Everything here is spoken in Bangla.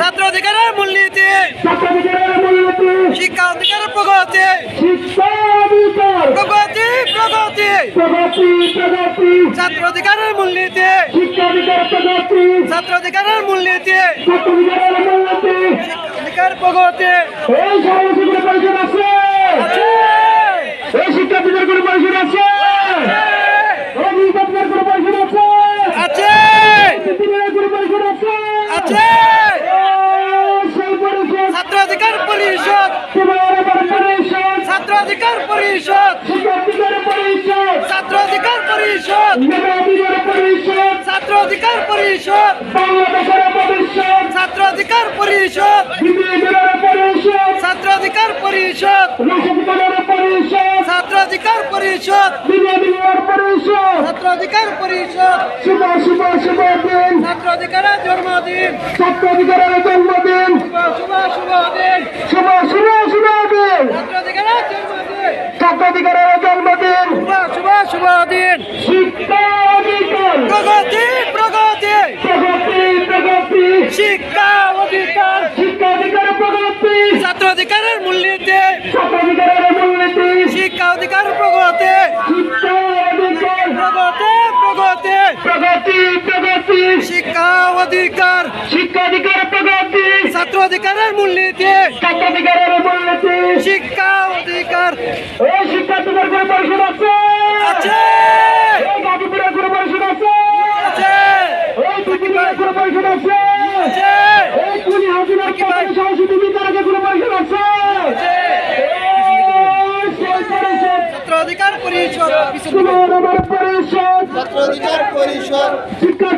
ছাত্র অধিকারের মূলনীতি, শিক্ষা অধিকারের প্রগতি, প্রগতি প্রগতি, ছাত্র অধিকারের মূলনীতি, ছাত্র অধিকারের মূলনীতি, অধিকার প্রগতি। শিক্ষার্থীদের কোনো পরিষদ আছে? আছে আছে ছাত্র অধিকার পরিষদ, ছাত্র অধিকার পরিষদ, ছাত্র অধিকার পরিষদ, ছাত্র অধিকার পরিষদ, ছাত্র অধিকার পরিষদ, ছাত্র অধিকার পরিষদ, ছাত্র অধিকার পরিষদ, ছাত্র অধিকার পরিষদ, ছাত্র অধিকারের জন্মদিন, ছাত্র অধিকারের জন্মদিন, শুভ শুভ দিন, শুভ শুভ শুভ দিন, ছাত্র অধিকারের জন্মদিন, ছাত্র অধিকারের জন্মদিন, শুভ শুভ দিন। শিক্ষা অধিকার, প্রগতি প্রগতি, প্রগতি প্রগতি, শিক্ষা অধিকার, শিক্ষা অধিকার প্রগতি, ছাত্র অধিকারের মূলনীতি, ছাত্র অধিকারের মূলনীতি, শিক্ষা অধিকার প্রগতি, শিক্ষা অধিকার, প্রগতি প্রগতি, প্রগতি প্রগতি, শিক্ষা অধিকার, শিক্ষা অধিকার প্রগতি, ছাত্র অধিকারের মূলনীতি, ছাত্র অধিকারের মূলনীতি, শিক্ষা অধিকার। এই শিক্ষার্থীদের কোনো পরিষদ আছে? আছে এই গাজীপুরের কোনো পরিষদ আছে? আছে এই পৃথিবীর কোনো পরিষদ আছে? আছে এই কুলি হাজিরা সাহসী বিদ্যালয়ের কোনো পরিষদ আছে? এই সেই পরিষদ, ছাত্র অধিকার পরিষদ, তোমার আমার পরিষদ, ছাত্র অধিকার পরিষদ। শিক্ষা